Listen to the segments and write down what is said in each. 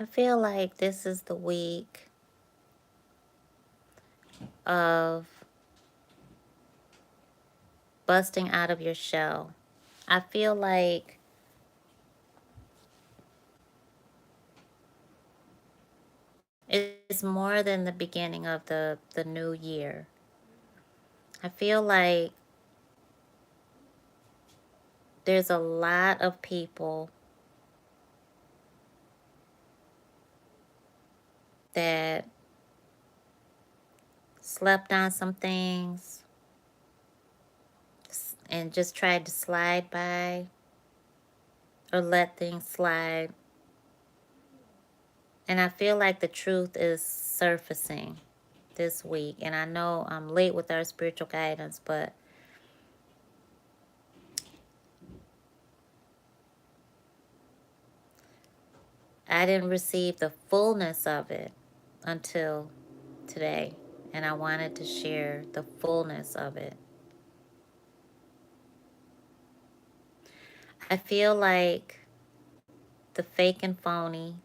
I feel like this is the week of busting out of your shell. I feel like it's more than the beginning of the new year. I feel like there's a lot of people that slept on some things and just tried to slide by or let things slide. And I feel like the truth is surfacing this week. And I know I'm late with our spiritual guidance, but I didn't receive the fullness of it until today. And I wanted to share the fullness of it. I feel like the fake and phony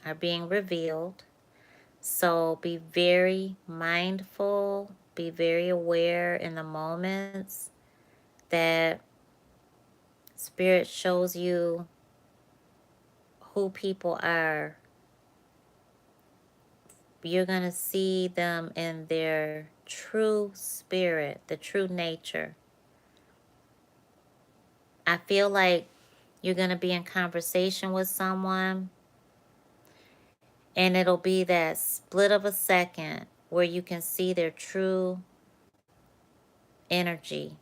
are being revealed. So be very mindful, be very aware in the moments that Spirit shows you who people are. You're going to see them in their true spirit, the true nature. I feel like you're going to be in conversation with someone, and it'll be that split of a second where you can see their true energy,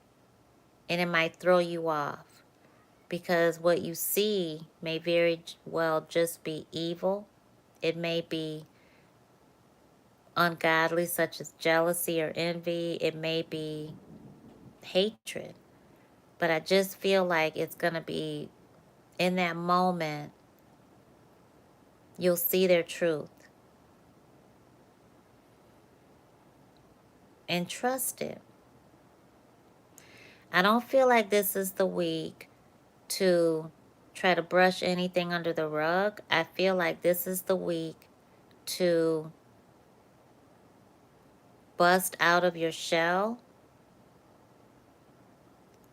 and it might throw you off because what you see may very well just be evil. It may be ungodly, such as jealousy or envy. It may be hatred. But I just feel like it's going to be in that moment, you'll see their truth and trust it. I don't feel like this is the week to try to brush anything under the rug. I feel like this is the week to bust out of your shell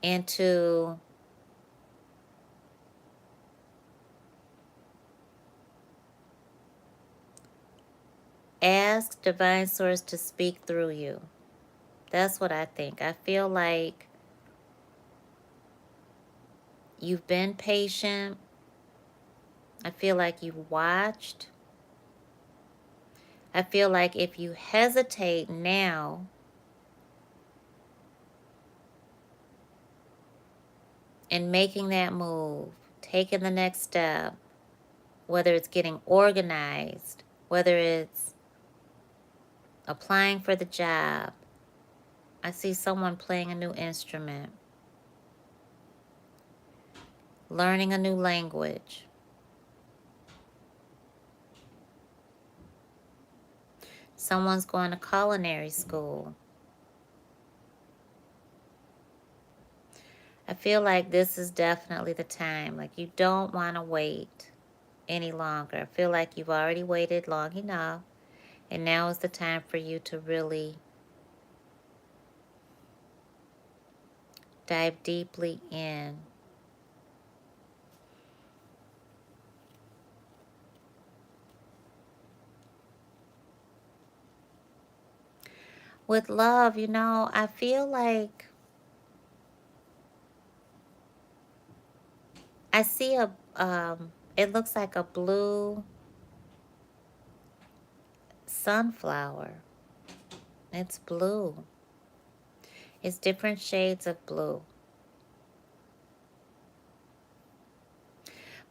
and to ask Divine Source to speak through you. That's what I think. I feel like you've been patient. I feel like you've watched. I feel like if you hesitate now in making that move, taking the next step, whether it's getting organized, whether it's applying for the job, I see someone playing a new instrument, learning a new language. Someone's going to culinary school. I feel like this is definitely the time. Like you don't want to wait any longer. I feel like you've already waited long enough. And now is the time for you to really dive deeply in. With love, I feel like I see it looks like a blue sunflower. It's blue. It's different shades of blue.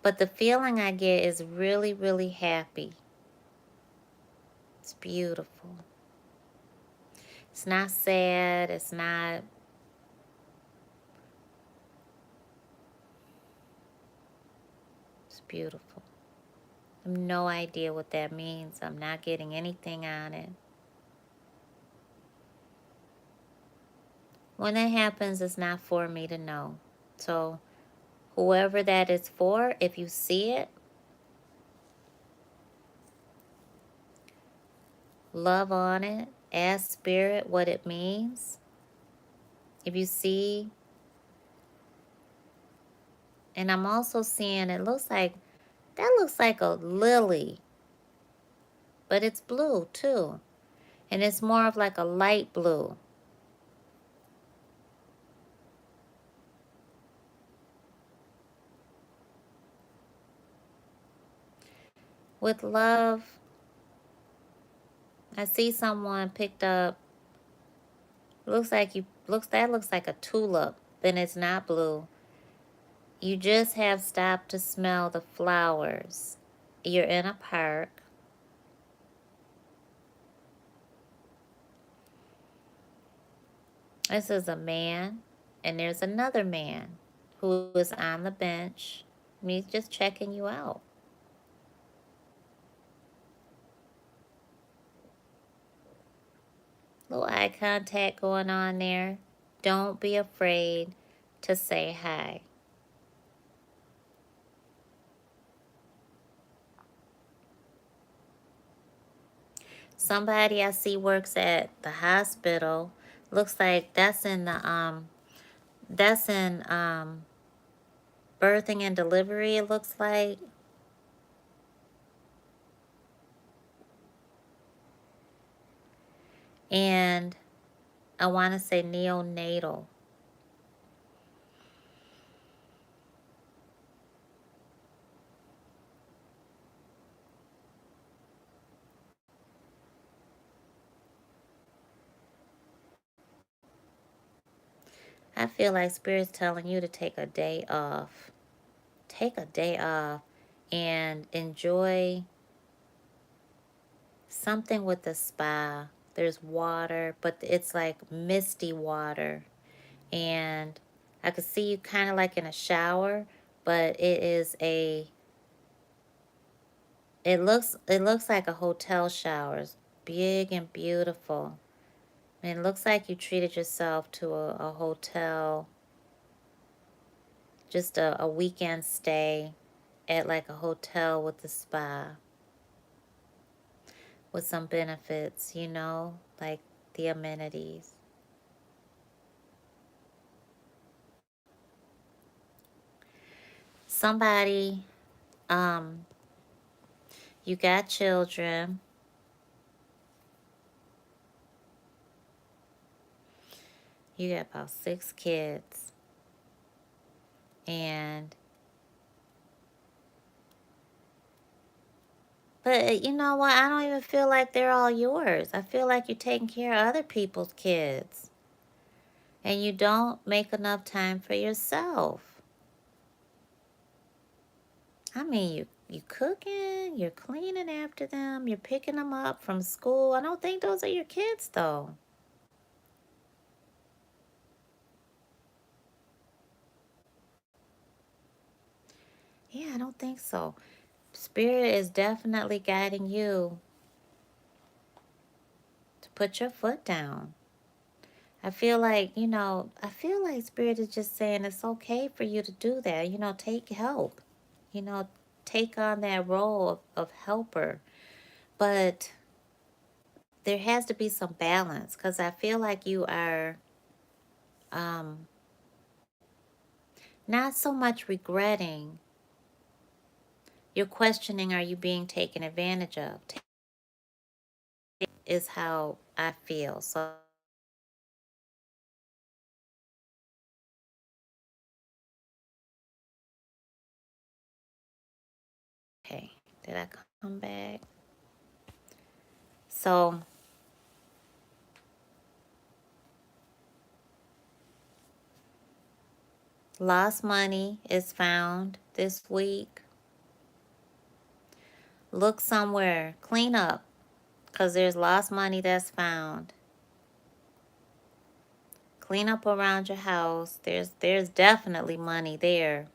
But the feeling I get is really, really happy. It's beautiful. It's not sad. It's not... It's beautiful. I have no idea what that means. I'm not getting anything on it. When that happens, it's not for me to know. So whoever that is for, if you see it, Love on it. Ask spirit what it means. If you see, and I'm also seeing it looks like, that looks like a lily, but it's blue too. And it's more of like a light blue. With love, I see someone picked up, looks like a tulip, then it's not blue. You just have stopped to smell the flowers. You're in a park. This is a man, and there's another man who is on the bench. And he's just checking you out. Little eye contact going on there. Don't be afraid to say hi. Somebody I see works at the hospital. Looks like that's in birthing and delivery, it looks like. And I want to say neonatal. I feel like Spirit's telling you to take a day off. Take a day off and enjoy something with the spa. There's water, but it's like misty water. And I could see you kind of like in a shower, but it looks like a hotel shower. It's big and beautiful. And it looks like you treated yourself to a hotel, just a weekend stay at like a hotel with a spa with some benefits, like the amenities. Somebody, um, you got children, you got about 6 kids, and but you know what? I don't even feel like they're all yours. I feel like you're taking care of other people's kids, and you don't make enough time for yourself. I mean, you cooking, you're cleaning after them, you're picking them up from school. I don't think those are your kids, though. Yeah, I don't think so. Spirit is definitely guiding you to put your foot down. I feel like Spirit is just saying it's okay for you to do that. Take help. You know, take on that role of helper. But there has to be some balance because I feel like you are um, not so much regretting. You're questioning, are you being taken advantage of? Is how I feel. So, okay, did I come back? So, lost money is found this week. Look somewhere, clean up, because there's lost money that's found. Clean up around your house. There's definitely money there.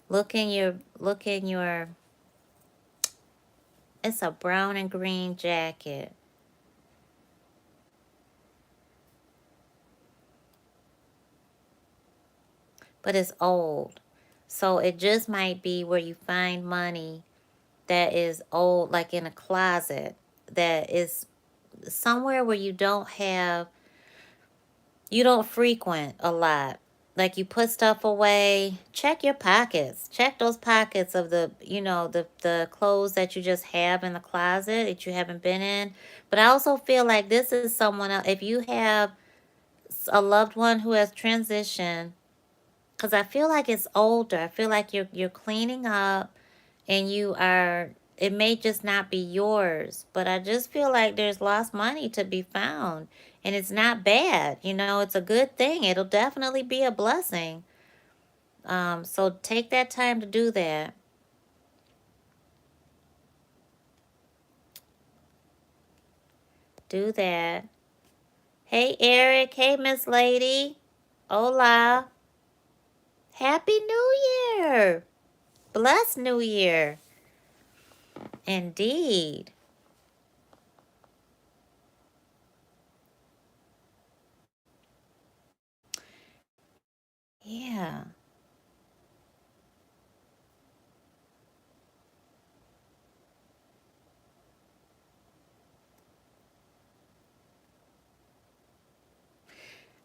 Look in your it's a brown and green jacket, but it's old. So it just might be where you find money that is old, like in a closet, that is somewhere where you don't frequent a lot. Like you put stuff away, check your pockets. Check those pockets of the clothes that you just have in the closet that you haven't been in. But I also feel like this is someone else. If you have a loved one who has transitioned, because I feel like it's older. I feel like you're cleaning up, and it may just not be yours, but I just feel like there's lost money to be found, and it's not bad. It's a good thing. It'll definitely be a blessing. So take that time to do that. Do that. Hey, Eric. Hey, Miss Lady. Hola. Happy New Year. Blessed New Year. Indeed. Yeah.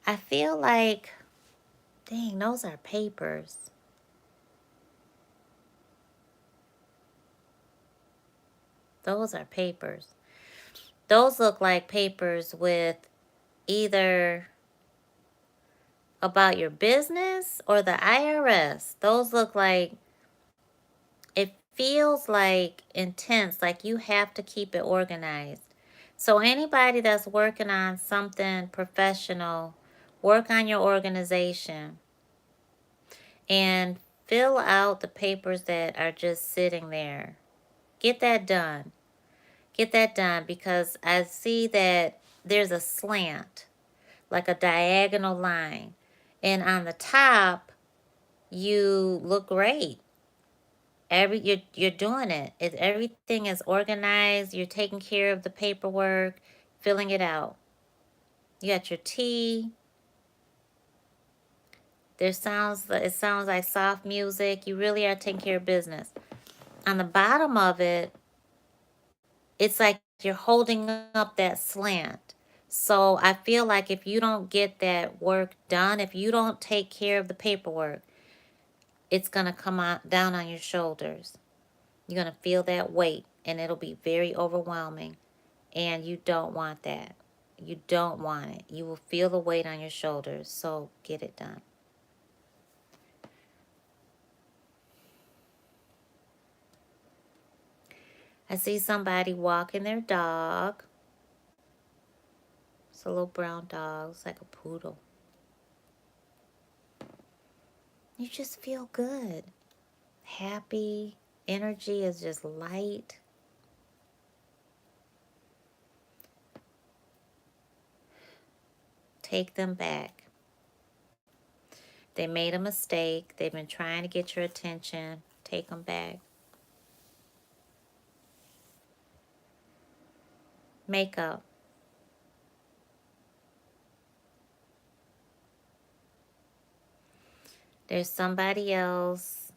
I feel like, dang, those are papers. Those are papers. Those look like papers with either about your business or the IRS. Those look like, it feels like intense, like you have to keep it organized. So, anybody that's working on something professional, work on your organization and fill out the papers that are just sitting there. Get that done. Get that done because I see that there's a slant, like a diagonal line. And on the top, you look great. You're doing it. Everything is organized. You're taking care of the paperwork, filling it out. You got your tea. It sounds like soft music. You really are taking care of business. On the bottom of it, it's like you're holding up that slant. So I feel like if you don't get that work done, if you don't take care of the paperwork, it's going to come out down on your shoulders. You're going to feel that weight and it'll be very overwhelming. And you don't want that. You don't want it. You will feel the weight on your shoulders. So get it done. I see somebody walking their dog. It's a little brown dog. It's like a poodle. You just feel good. Happy. Energy is just light. Take them back. They made a mistake. They've been trying to get your attention. Take them back. Makeup. There's somebody else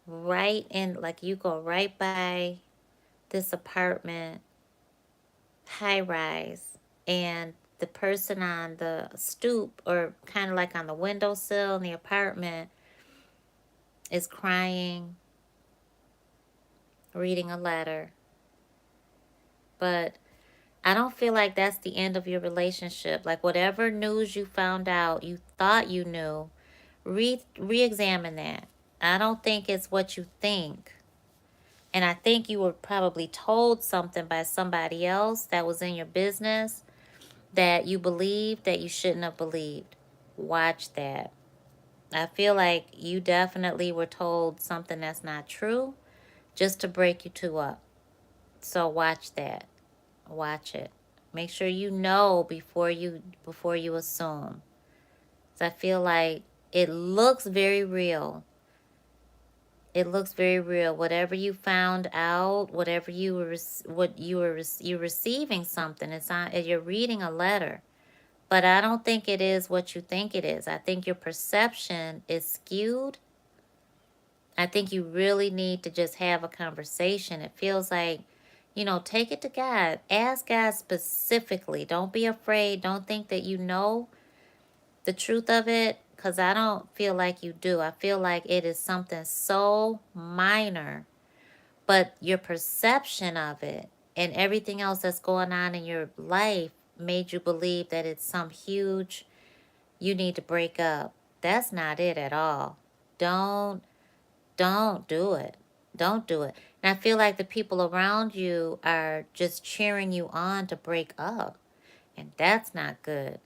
right in, like you go right by this apartment, high rise, and the person on the stoop or kind of like on the windowsill in the apartment is crying, reading a letter. But I don't feel like that's the end of your relationship. Like whatever news you found out, you thought you knew, re-examine that. I don't think it's what you think. And I think you were probably told something by somebody else that was in your business that you believed that you shouldn't have believed. Watch that. I feel like you definitely were told something that's not true just to break you two up. So watch that. Watch it. Make sure you know before you assume. So I feel like it looks very real. It looks very real. Whatever you found out, whatever you were, what you were, you're receiving something. It's on. You're reading a letter, but I don't think it is what you think it is. I think your perception is skewed, I think you really need to just have a conversation. It feels like, take it to God. Ask God specifically. Don't be afraid. Don't think that you know the truth of it, because I don't feel like you do. I feel like it is something so minor, but your perception of it and everything else that's going on in your life made you believe that it's some huge, you need to break up. That's not it at all. Don't don't do it. Don't do it. And I feel like the people around you are just cheering you on to break up. And that's not good.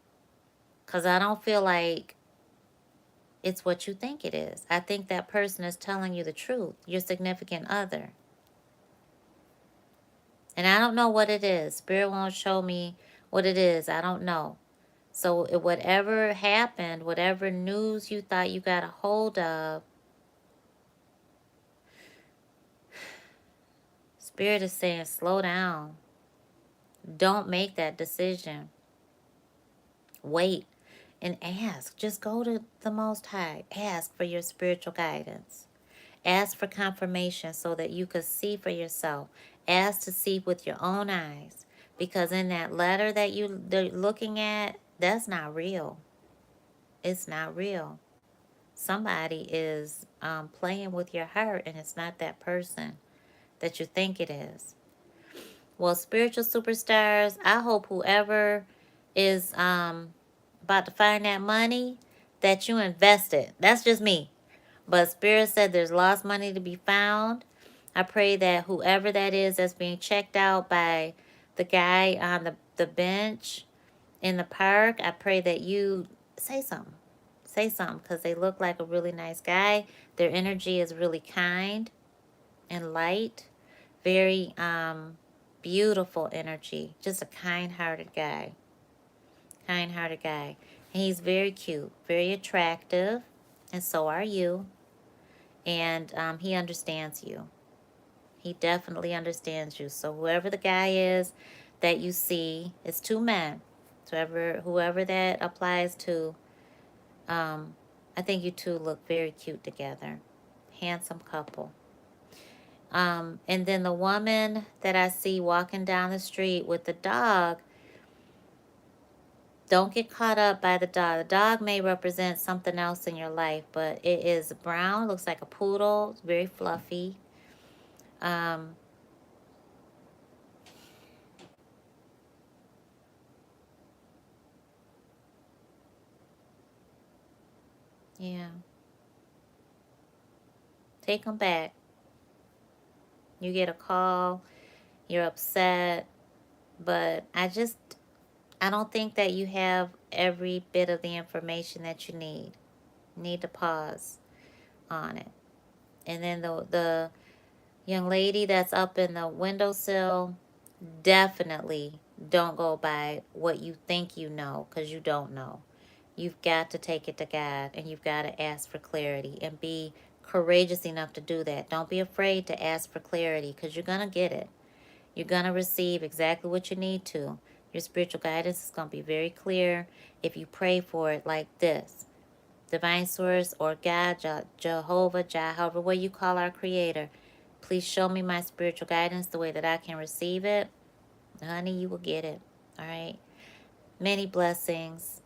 Because I don't feel like it's what you think it is. I think that person is telling you the truth, your significant other. And I don't know what it is. Spirit won't show me what it is. I don't know. So whatever happened, whatever news you thought you got a hold of, Spirit is saying slow down. Don't make that decision. Wait and ask. Just go to the Most High. Ask for your spiritual guidance. Ask for confirmation so that you could see for yourself. Ask to see with your own eyes. Because in that letter that they're looking at, that's not real. It's not real. Somebody is playing with your heart, and it's not that person that you think it is. Well, spiritual superstars, I hope whoever is about to find that money, that you invest it. That's just me. But Spirit said there's lost money to be found. I pray that whoever that is that's being checked out by the guy on the bench in the park, I pray that you say something. Say something, because they look like a really nice guy. Their energy is really kind and light. Very beautiful energy. Just a kind-hearted guy. Kind-hearted guy. And he's very cute, very attractive, and so are you. And he understands you. He definitely understands you. So whoever the guy is that you see, it's two men. So whoever that applies to, I think you two look very cute together. Handsome couple. And then the woman that I see walking down the street with the dog, don't get caught up by the dog. The dog may represent something else in your life, but it is brown, looks like a poodle, it's very fluffy. Um, yeah, take them back. You get a call, you're upset, but I don't think that you have every bit of the information that you need. You need to pause on it. And then the young lady that's up in the windowsill, definitely don't go by what you think you know, because you don't know. You've got to take it to God, and you've got to ask for clarity and be courageous enough to do that. Don't be afraid to ask for clarity, because you're going to get it. You're going to receive exactly what you need to. Your spiritual guidance is going to be very clear if you pray for it like this. Divine Source or God, Jehovah, Jah, however way you call our Creator, please show me my spiritual guidance the way that I can receive it. Honey, you will get it. All right? Many blessings.